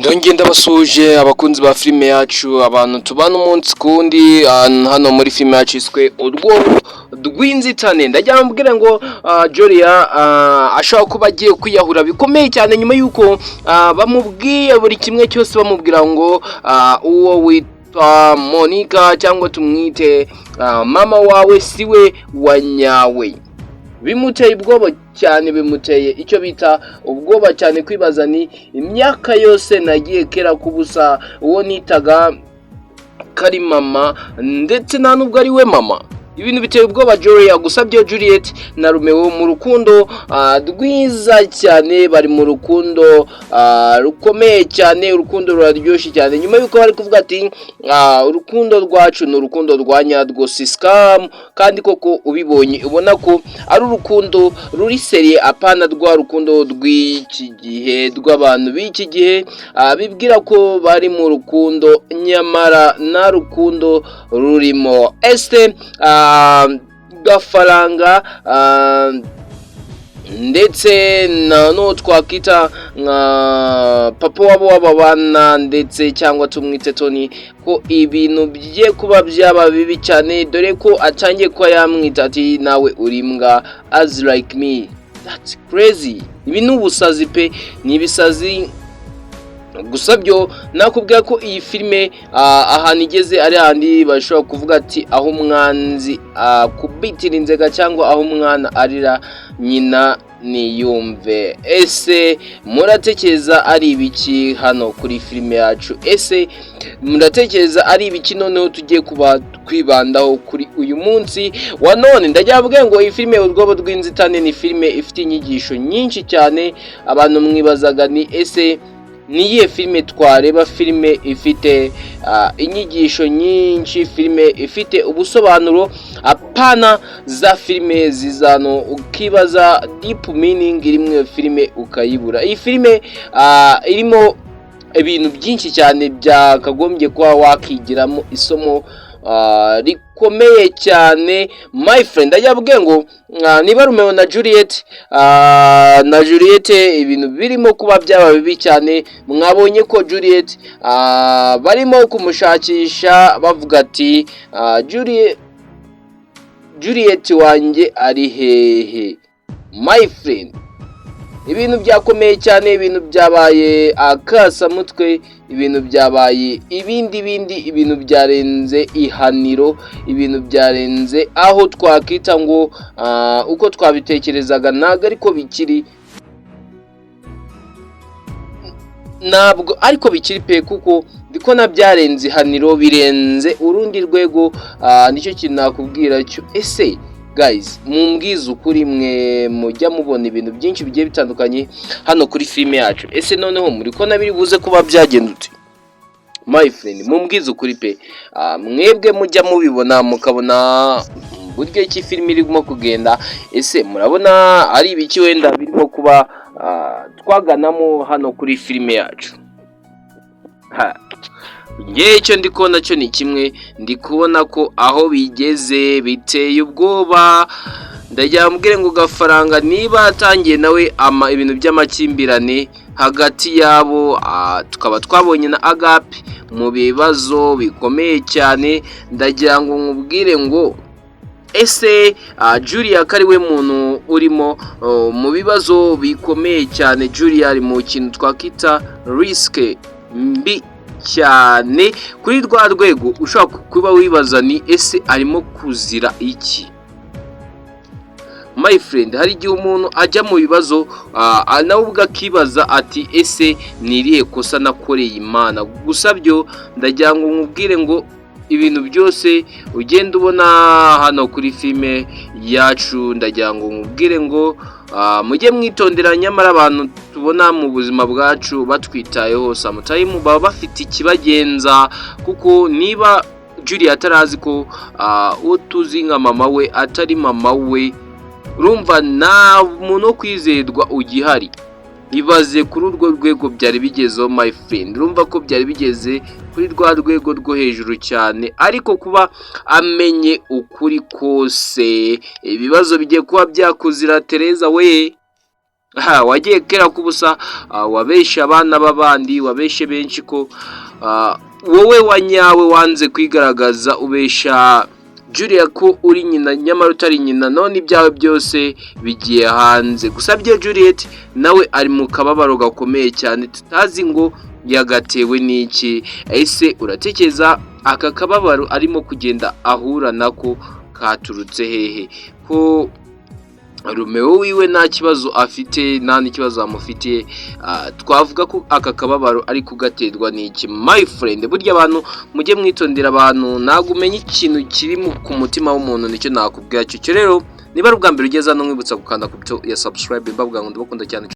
Ndongeye ndabasuje abakunzi ba filime yacu, abantu tubana umunsi kundi hano muri filime yacu iswe urwo rw'inzitane. Ndajya mbwira ngo Julia ashobora kuba agiye kwiyahura bikomeye cyane nyuma yuko bamubwiye buri kimwe cyose, bamubwira ngo uwo witwa Monica cyangwa tumwite mama wawe siwe wa nyawe. Bimuteye ubwoba cyane, bimuteye icyo bita ubwoba cyane, kwibaza ni imyaka yose nagiye kera kubusa uwo nitaga kari mama ndetse nta nubwo ari we mama. Ibintu biteye ubwoba Julia. Gusa byo Juliet na Romeo mu rukundo rwiza cyane, bari mu rukundo rukomeye cyane, urukundo ruraryoshye cyane, nyuma yuko bari kuvuga ati urukundo rwacu ni urukundo rwa nyarwo si scam, kandi koko ubibonye ubona ko ari urukundo ruri serie, apana rwa rukundo rw'iki gihe rw'abantu b'iki gihe bibwira ko bari mu rukundo nyamara na rukundo rurimo gafaranga ndetse no twakita nka papa wabo w'abana ndetse cyangwa tumwite Tony, ko ibintu bigiye kuba byaba bibi cyane, dore ko atangiye kuba yamwita ati nawe urimbwa as like me. That's crazy. Ibi ni ubusazi pe, ni ibisazi. Gusa byo nakubwira ko iyi filime ahantu igeze ari handi bashobora kuvuga ati aho umwanzi kubitira inzega cyangwa aho umwana arira nyina niyumve. Ese muratekereza ari ibiki hano kuri filime yacu? Ese muratekereza ari ibiki noneho tugiye kuba twibandaho kuri uyu munsi wa none? Ndajyavuga ngo iyi filime urwobo rw'inzitane ni filime ifite inyigisho nyinshi cyane. Abantu mwibazaga ni ese niye filime twareba, filime ifite inyigisho nyinshi, filime ifite ubusobanuro, apana za filime zizano ukibaza deep meaning irimwe filime ukayibura. Iyi filime irimo ibintu byinshi cyane byakagombye kuba wakigiramo isomo rikomeye cyane my friend. Ndajyavuga ngo niba Romeo na Juliet ibintu birimo kuba byaba bibi cyane. Mwabonye ko Juliet barimo kumushakisha bavuga ati Juliet wanjye ari hehe my friend. Ibintu byakomeye cyane, ibintu byabaye akasamutwe, ibintu byabaye ibintu byarenze ihaniro, ibintu byarenze aho twakita ngo uko twabitekerezaga ntabwo ariko bikiri, ntabwo ariko bikiri pe, kuko ndiko na byarenze ihaniro, birenze urundi rwego. Nicyo kintu nakubwira cyo. Ese guys, mumbwiza ukuri, mwe mujya mubona ibintu byinshi bigiye bitandukanye hano kuri filime yacu. Ese noneho muri ko nabiri buze kuba byagendute my friend? Mumbwiza ukuri pe, mwebwe mujya mubibona mukabona buryo iki filime irimo kugenda. Ese murabona ari ibiki wenda birimo kuba twaganamo hano kuri filime yacu? Ngewe icyo ndi kubona cyo ni kimwe, ndi kubona ko aho bigeze biteye ubwoba. Ndajya mbwire ngo gafaranga niba atangiye nawe ibintu by'amakimbirane hagati yabo, tukaba twabonye na Agape mu bibazo bikomeye cyane. Ndagira ngo nkubwire ngo ese Julia ko ari we muntu urimo mu bibazo bikomeye cyane. Julia ari mu kintu twakita risque mbi cyane, kuri rwa rwego ushobora kuba wibaza ni ese arimo kuzira iki my friend? Hari igihe umuntu ajya mu bibazo nawe ubwo akibaza ati ese ni irihe kosa nakoreye Imana? Gusa byo ndagira ngo nkubwire ngo ibintu byose ugenda ubona hano kuri filime yacu, ndagira ngo nkubwire ngo mujye mwitondera. Nyamara abantu tubona mu buzima bwacu batwitayeho sometimes baba bafite ikibagenza, kuko niba Julia atarazi ko uwo tuzi nka mama we atari mama we, urumva nta muntu wo kwizerwa ugihari. Ibaze kuri urwo rwego byari bigezeho my friend, urumva ko byari bigeze kuri rwa rwego rwo hejuru cyane. Ariko kuba amenye ukuri kose, ibibazo bigiye kuba byakuzira Tereza we. wagiye kera kubusa, wabeshe abana b'abandi, wabeshe benshi ko wowe wanyawe wanze kwigaragaza, ubesha Julia ko uri nyina nyamara utari nyina, none ibyawe byose bigiye hanze. Gusa byo Juliet nawe ari mu kababaro gakomeye cyane, tutazi ngo yagatewe n'iki. Ese uratekereza aka kababaro arimo kugenda ahura nako katurutse hehe? Ko Romeo wiwe nta kibazo afite, nta n'ikibazo amufitiye, twavuga ko aka kababaro ari kugaterwa n'iki? My friend, burya abantu mujye mwitondera abantu, ntabwo umenya ikintu kiri ku mutima w'umuntu, nicyo nakubwira cyo. Rero niba ari ubwa mbere ugeze hano, nkwibutsa gukanda ku buto ya subscribe, mbabwira ngo ndabakunda cyane.